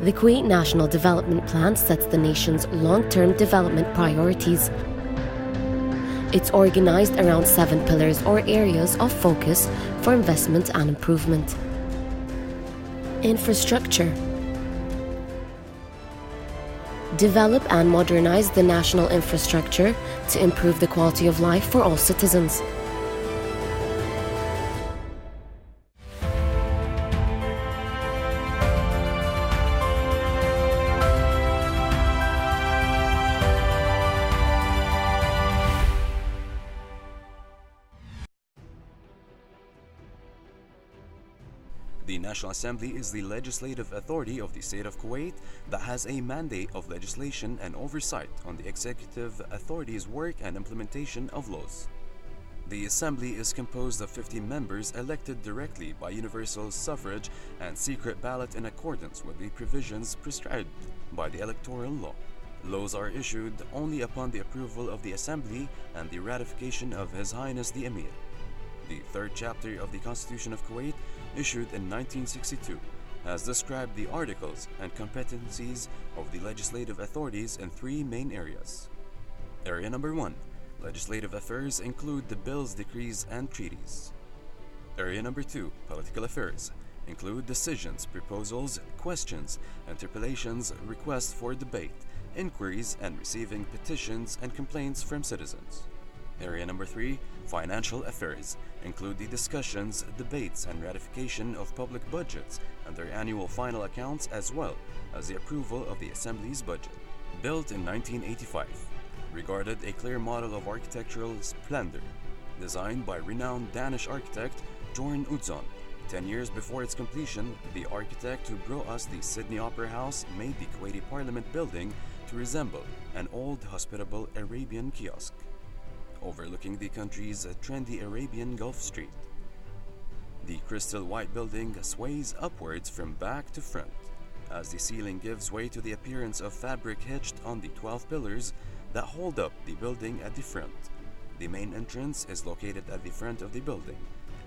The Kuwait National Development Plan sets the nation's long-term development priorities. It's organized around 7 pillars or areas of focus for investment and improvement. Infrastructure. Develop and modernize the national infrastructure to improve the quality of life for all citizens. The National Assembly is the legislative authority of the state of Kuwait that has a mandate of legislation and oversight on the executive authority's work and implementation of laws. The Assembly is composed of 50 members elected directly by universal suffrage and secret ballot in accordance with the provisions prescribed by the electoral law. Laws are issued only upon the approval of the Assembly and the ratification of His Highness the Emir. The third chapter of the Constitution of Kuwait, issued in 1962, has described the articles and competencies of the legislative authorities in 3 main areas. Area number 1. Legislative affairs include the bills, decrees, and treaties. Area number 2. Political affairs include decisions, proposals, questions, interpellations, requests for debate, inquiries, and receiving petitions and complaints from citizens. Area number 3. Financial affairs include the discussions, debates, and ratification of public budgets and their annual final accounts, as well as the approval of the Assembly's budget. Built in 1985, regarded a clear model of architectural splendor, designed by renowned Danish architect Jorn Utzon. 10 years before its completion, the architect who brought us the Sydney Opera House made the Kuwaiti Parliament building to resemble an old, hospitable Arabian kiosk, overlooking the country's trendy Arabian Gulf Street. The crystal white building sways upwards from back to front, as the ceiling gives way to the appearance of fabric hitched on the 12 pillars that hold up the building at the front. The main entrance is located at the front of the building,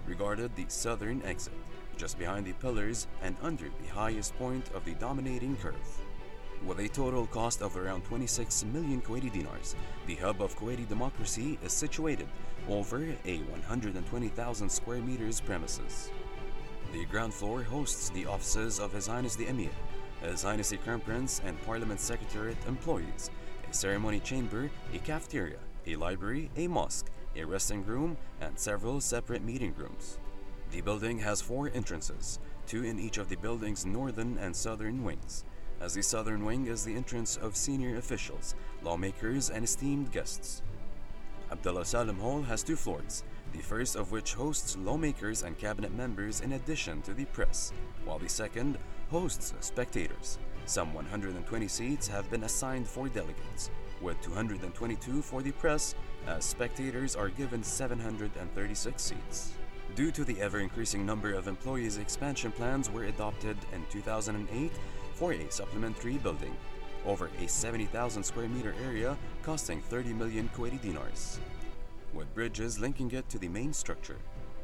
regarded the southern exit, just behind the pillars and under the highest point of the dominating curve. With a total cost of around 26 million Kuwaiti dinars, the hub of Kuwaiti democracy is situated over a 120,000 square meters premises. The ground floor hosts the offices of His Highness the Emir, His Highness the Crown Prince, and Parliament Secretariat employees, a ceremony chamber, a cafeteria, a library, a mosque, a resting room, and several separate meeting rooms. The building has 4 entrances, 2 in each of the building's northern and southern wings, as the southern wing is the entrance of senior officials, lawmakers, and esteemed guests. Abdullah Salem Hall has 2 floors, the first of which hosts lawmakers and cabinet members in addition to the press, while the second hosts spectators. Some 120 seats have been assigned for delegates, with 222 for the press, as spectators are given 736 seats. Due to the ever-increasing number of employees, expansion plans were adopted in 2008 for a supplementary building, over a 70,000 square meter area costing 30 million Kuwaiti dinars, with bridges linking it to the main structure.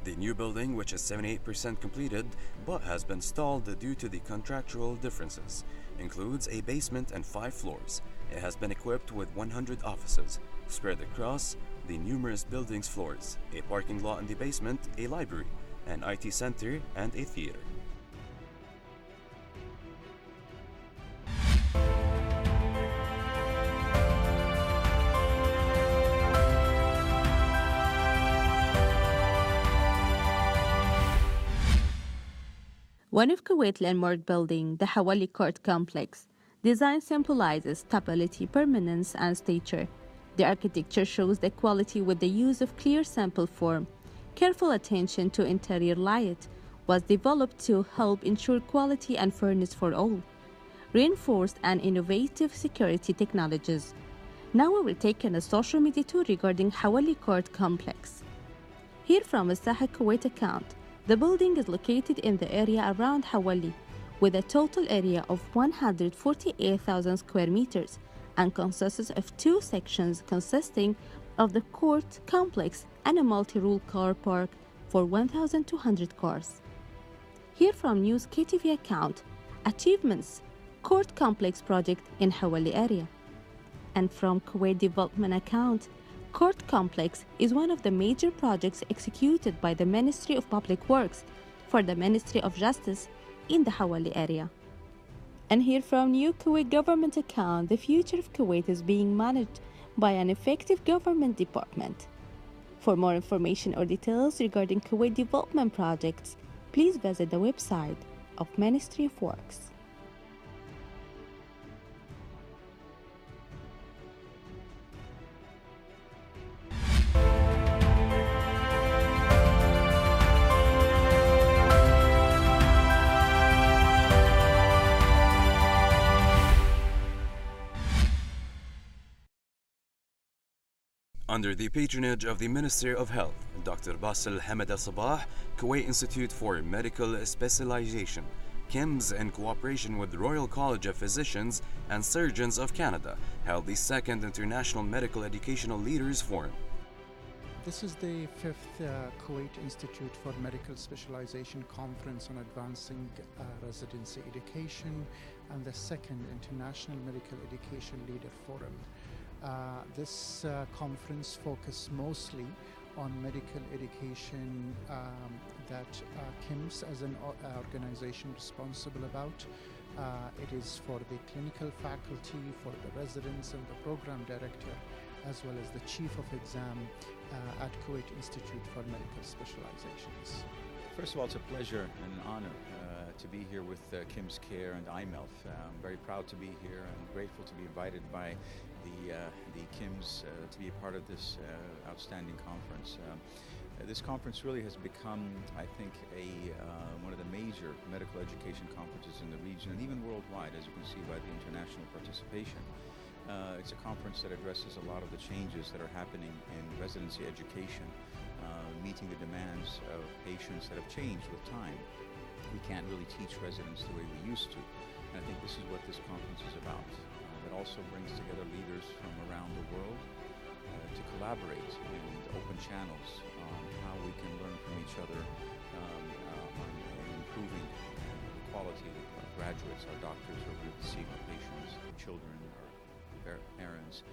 The new building, which is 78% completed but has been stalled due to the contractual differences, includes a basement and 5 floors. It has been equipped with 100 offices spread across the numerous building's floors, a parking lot in the basement, a library, an IT center, and a theater. One of Kuwait's landmark building, the Hawali Court Complex, design symbolizes stability, permanence, and stature. The architecture shows the quality with the use of clear sample form. Careful attention to interior light was developed to help ensure quality and fairness for all. Reinforced and innovative security technologies. Now we will take a social media tour regarding Hawali Court Complex. Here from a Saha Kuwait account, the building is located in the area around Hawali, with a total area of 148,000 square meters and consists of 2 sections consisting of the court complex and a multi-role car park for 1,200 cars. Here from News KTV account, achievements court complex project in Hawali area. And from Kuwait Development account, Court Complex is one of the major projects executed by the Ministry of Public Works for the Ministry of Justice in the Hawali area. And here from New Kuwait government account, the future of Kuwait is being managed by an effective government department. For more information or details regarding Kuwait development projects, please visit the website of Ministry of Works. Under the patronage of the Minister of Health, Dr. Basil Hamad Al-Sabah, Kuwait Institute for Medical Specialization, KIMS, in cooperation with the Royal College of Physicians and Surgeons of Canada, held the second International Medical Educational Leaders Forum. This is the fifth Kuwait Institute for Medical Specialization Conference on Advancing Residency Education and the second International Medical Education Leader Forum. This conference focused mostly on medical education that KIMS as an organization responsible about. It is for the clinical faculty, for the residents and the program director, as well as the chief of exam at Kuwait Institute for Medical Specializations. First of all, it's a pleasure and an honor to be here with KIMS Care and IMELF. I'm very proud to be here and grateful to be invited by the KIMS to be a part of this outstanding conference. This conference really has become, I think, one of the major medical education conferences in the region and even worldwide, as you can see by the international participation. It's a conference that addresses a lot of the changes that are happening in residency education, meeting the demands of patients that have changed with time. We can't really teach residents the way we used to, and I think this is what this conference is about. It also brings together leaders from around the world to collaborate in open channels on how we can learn from each other on improving the quality of our graduates, our doctors who are here to see our patients, our children, our parents,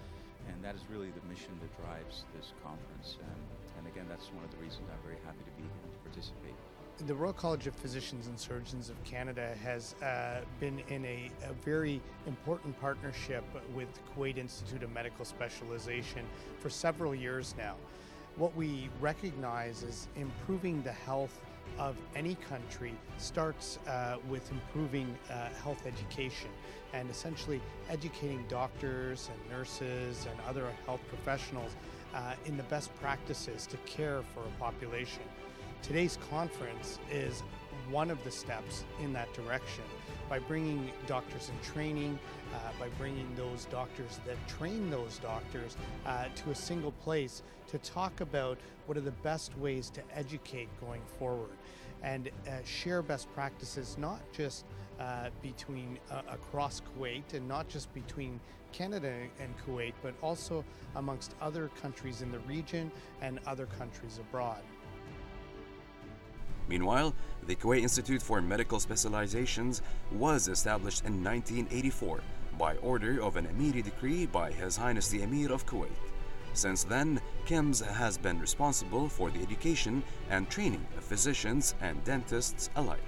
and that is really the mission that drives this conference. And again, that's one of the reasons I'm very happy to be here to participate. The Royal College of Physicians and Surgeons of Canada has been in a very important partnership with the Kuwait Institute of Medical Specialization for several years now. What we recognize is improving the health of any country starts with improving health education and essentially educating doctors and nurses and other health professionals in the best practices to care for a population. Today's conference is one of the steps in that direction by bringing doctors in training, by bringing those doctors that train those doctors to a single place to talk about what are the best ways to educate going forward and share best practices, not just between across Kuwait and not just between Canada and Kuwait, but also amongst other countries in the region and other countries abroad. Meanwhile, the Kuwait Institute for Medical Specializations was established in 1984 by order of an Emiri decree by His Highness the Emir of Kuwait. Since then, KIMS has been responsible for the education and training of physicians and dentists alike.